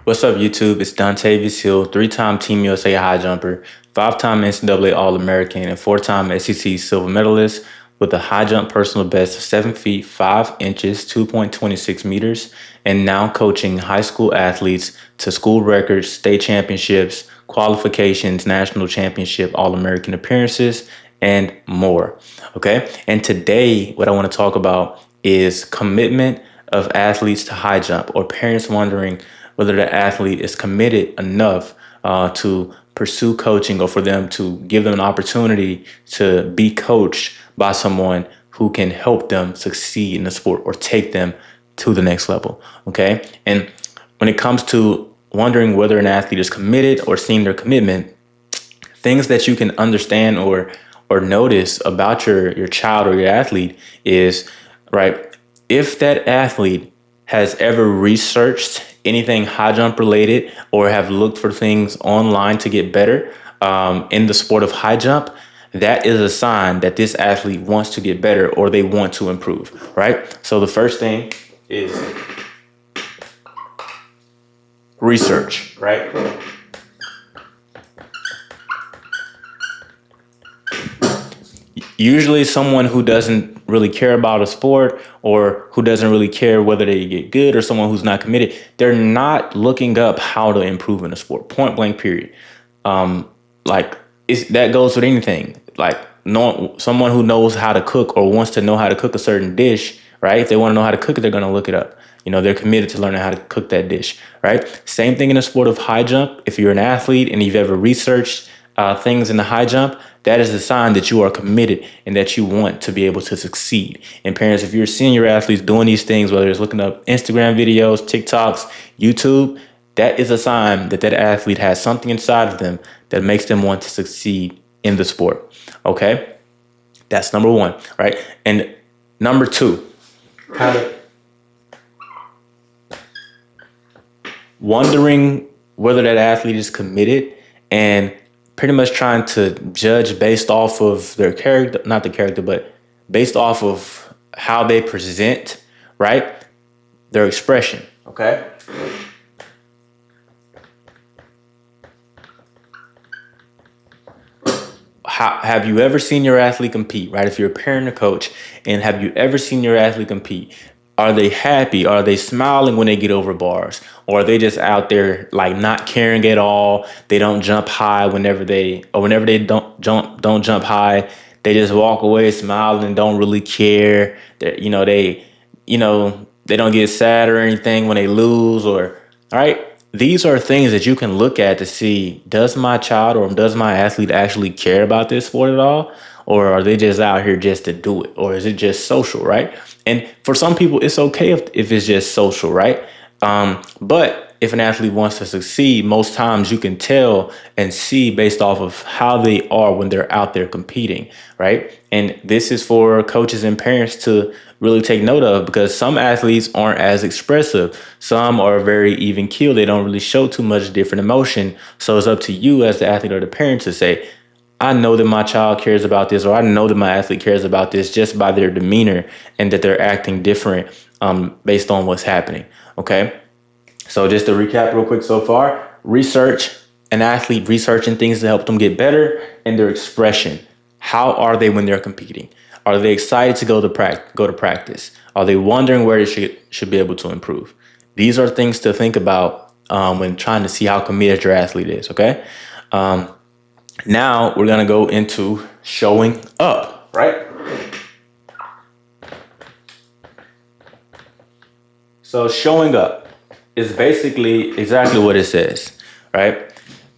What's up, YouTube? It's Dontavious Hill, three-time Team USA high jumper, five-time NCAA All-American, and four-time SEC silver medalist with a high jump personal best of 7 feet 5 inches, 2.26 meters, and now coaching high school athletes to school records, state championships, qualifications, national championship, All-American appearances, and more. Okay? And today, what I want to talk about is commitment of athletes to high jump, or parents wondering whether the athlete is committed enough to pursue coaching, or for them to give them an opportunity to be coached by someone who can help them succeed in the sport or take them to the next level. Okay. And when it comes to wondering whether an athlete is committed or seeing their commitment, things that you can understand or notice about your child or your athlete is, right, if that athlete has ever researched anything high jump related or have looked for things online to get better in the sport of high jump, that is a sign that this athlete wants to get better or they want to improve, right? So the first thing is research, right? Usually someone who doesn't really care about a sport or who doesn't really care whether they get good, or someone who's not committed, they're not looking up how to improve in a sport, point blank period. Like that goes with anything. Like someone who knows how to cook or wants to know how to cook a certain dish, right? If they want to know how to cook it, they're going to look it up. They're committed to learning how to cook that dish, right? Same thing in the sport of high jump. If you're an athlete and you've ever researched things in the high jump, that is a sign that you are committed and that you want to be able to succeed. And parents, if you're seeing your athletes doing these things, whether it's looking up Instagram videos, TikToks, YouTube, that is a sign that that athlete has something inside of them that makes them want to succeed in the sport. Okay? That's number one, right? And number two, wondering whether that athlete is committed and pretty much trying to judge based off of their character, not the character, but based off of how they present, right? Their expression, okay? Have you ever seen your athlete compete, right? If you're a parent or coach, and have you ever seen your athlete compete? Are they happy? Are they smiling when they get over bars? Or are they just out there like not caring at all? They don't jump high whenever they don't jump high. They just walk away smiling and don't really care. They don't get sad or anything when they lose, or all right. These are things that you can look at to see, does my child or does my athlete actually care about this sport at all? Or are they just out here just to do it? Or is it just social, right? And for some people, it's okay if it's just social, right? But if an athlete wants to succeed, most times you can tell and see based off of how they are when they're out there competing, right? And this is for coaches and parents to really take note of, because some athletes aren't as expressive. Some are very even keeled. They don't really show too much different emotion. So it's up to you as the athlete or the parent to say, I know that my child cares about this, or I know that my athlete cares about this just by their demeanor and that they're acting different based on what's happening. Okay. So just to recap real quick so far, research, an athlete researching things to help them get better, and their expression. How are they when they're competing? Are they excited to go to practice? Are they wondering where they should be able to improve? These are things to think about when trying to see how committed your athlete is, okay? Now we're going to go into showing up, right? So showing up is basically exactly what it says, right?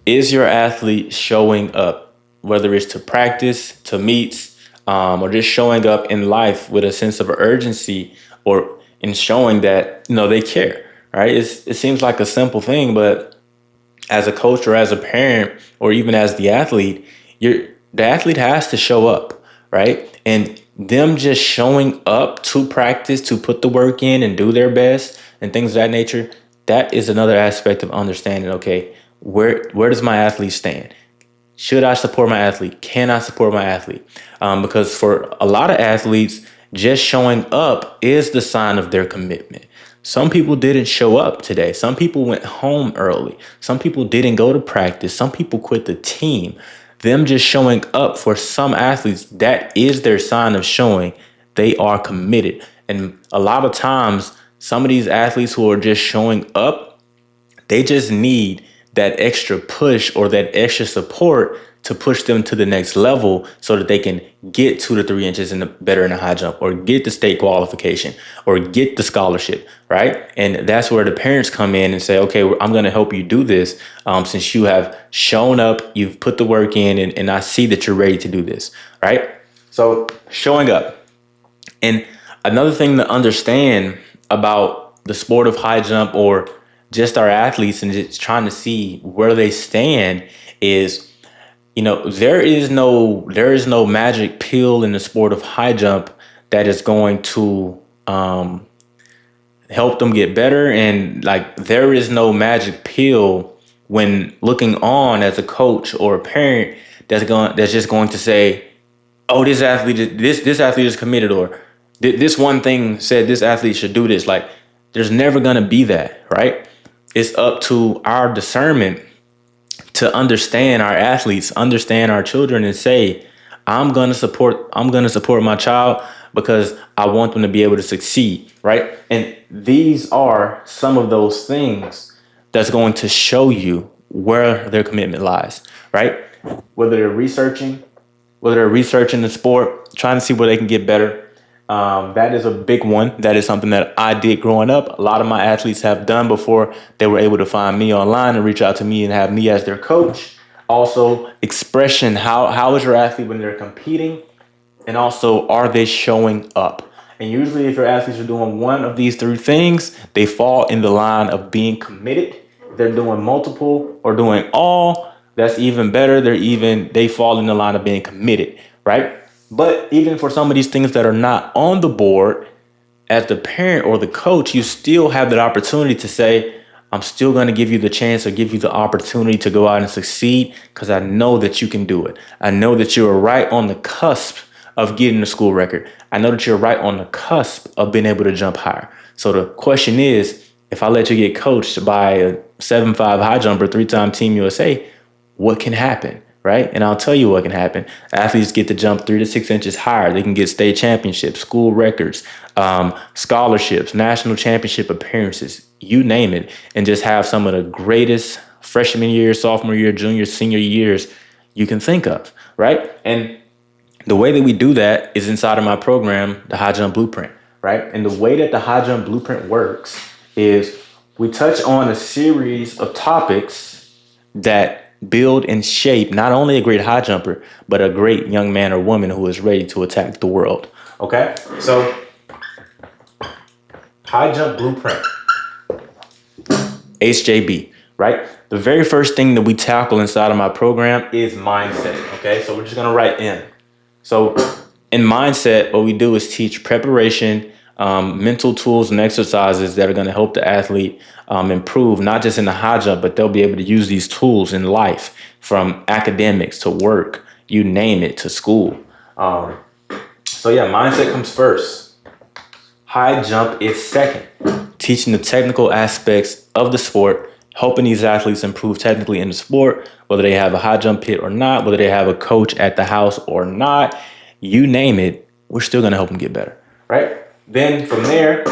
Is your athlete showing up, whether it's to practice, to meets, or just showing up in life with a sense of urgency, or in showing that, they care, right? It seems like a simple thing, but as a coach or as a parent or even as the athlete, the athlete has to show up, right? And them just showing up to practice, to put the work in and do their best and things of that nature, that is another aspect of understanding, okay, where does my athlete stand? Should I support my athlete? Can I support my athlete? Because for a lot of athletes, just showing up is the sign of their commitment. Some people didn't show up today. Some people went home early. Some people didn't go to practice. Some people quit the team. Them just showing up for some athletes, that is their sign of showing they are committed. And a lot of times, some of these athletes who are just showing up, they just need that extra push or that extra support to push them to the next level so that they can get 2 to 3 inches better in the high jump, or get the state qualification, or get the scholarship, right? And that's where the parents come in and say, okay, I'm going to help you do this, since you have shown up, you've put the work in, and I see that you're ready to do this, right? So showing up. And another thing to understand about the sport of high jump, or just our athletes, and just trying to see where they stand, is, there is no magic pill in the sport of high jump that is going to help them get better. And like, there is no magic pill when looking on as a coach or a parent that's just going to say, oh, this athlete is committed, or this one thing said this athlete should do this. Like, there's never going to be that, right? It's up to our discernment to understand our athletes, understand our children, and say, I'm gonna support my child because I want them to be able to succeed, right? And these are some of those things that's going to show you where their commitment lies, right? Whether they're researching the sport, trying to see where they can get better. That is a big one. That is something that I did growing up. A lot of my athletes have done before they were able to find me online and reach out to me and have me as their coach. Also, expression. How is your athlete when they're competing? And also, are they showing up? And usually, if your athletes are doing one of these 3 things, they fall in the line of being committed. If they're doing multiple or doing all, that's even better. They fall in the line of being committed, right? But even for some of these things that are not on the board, as the parent or the coach, you still have that opportunity to say, I'm still going to give you the chance, or give you the opportunity to go out and succeed, because I know that you can do it. I know that you're right on the cusp of getting the school record. I know that you're right on the cusp of being able to jump higher. So the question is, if I let you get coached by a 7'5" high jumper, 3-time Team USA, what can happen? Right? And I'll tell you what can happen. Athletes get to jump 3 to 6 inches higher. They can get state championships, school records, scholarships, national championship appearances, you name it, and just have some of the greatest freshman year, sophomore year, junior, senior years you can think of, right? And the way that we do that is inside of my program, the High Jump Blueprint, right? And the way that the High Jump Blueprint works is we touch on a series of topics that build and shape not only a great high jumper, but a great young man or woman who is ready to attack the world. Okay? So, High Jump Blueprint, HJB, right? The very first thing that we tackle inside of my program is mindset. Okay? So, we're just going to write in. So, in mindset, what we do is teach preparation, mental tools and exercises that are going to help the athlete improve, not just in the high jump, but they'll be able to use these tools in life, from academics to work, you name it, to school. Mindset comes first. High jump is second. Teaching the technical aspects of the sport, helping these athletes improve technically in the sport, whether they have a high jump pit or not, whether they have a coach at the house or not, you name it, we're still going to help them get better, right? Then from there,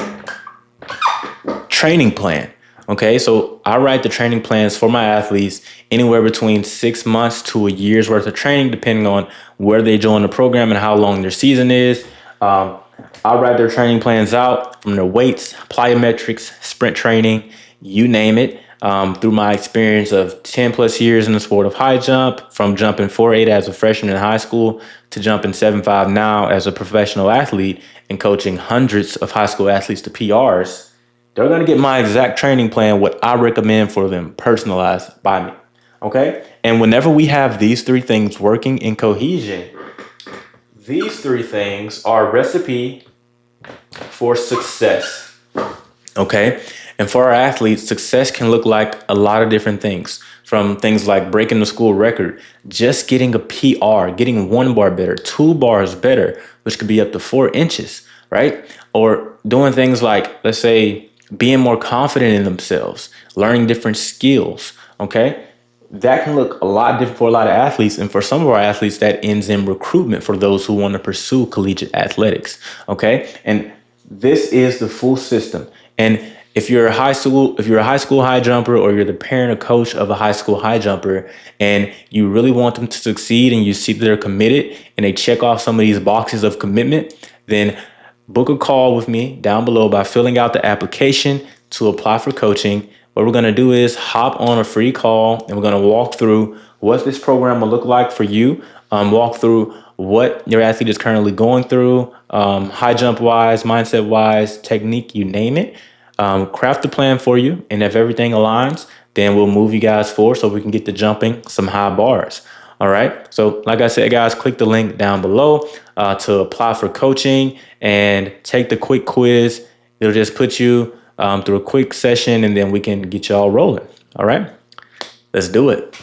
training plan. Okay, so I write the training plans for my athletes anywhere between 6 months to a year's worth of training, depending on where they join the program and how long their season is. I write their training plans out from their weights, plyometrics, sprint training, you name it. Through my experience of 10 plus years in the sport of high jump, from jumping 4.8 as a freshman in high school to jumping 7.5 now as a professional athlete and coaching hundreds of high school athletes to PRs, they're going to get my exact training plan, what I recommend for them, personalized by me. Okay? And whenever we have these 3 things working in cohesion, these 3 things are a recipe for success. Okay? And for our athletes, success can look like a lot of different things, from things like breaking the school record, just getting a PR, getting 1 bar better, 2 bars better, which could be up to 4 inches, right? Or doing things like, let's say, being more confident in themselves, learning different skills. Okay. That can look a lot different for a lot of athletes. And for some of our athletes, that ends in recruitment for those who want to pursue collegiate athletics. Okay. And this is the full system. And if you're a high school high jumper, or you're the parent or coach of a high school high jumper, and you really want them to succeed, and you see that they're committed and they check off some of these boxes of commitment, then book a call with me down below by filling out the application to apply for coaching. What we're going to do is hop on a free call, and we're going to walk through what this program will look like for you, walk through what your athlete is currently going through, high jump wise, mindset wise, technique, you name it. Craft a plan for you, and if everything aligns, then we'll move you guys forward so we can get to jumping some high bars. All right. So, like I said, guys, click the link down below to apply for coaching and take the quick quiz. It'll just put you through a quick session, and then we can get you all rolling. All right. Let's do it.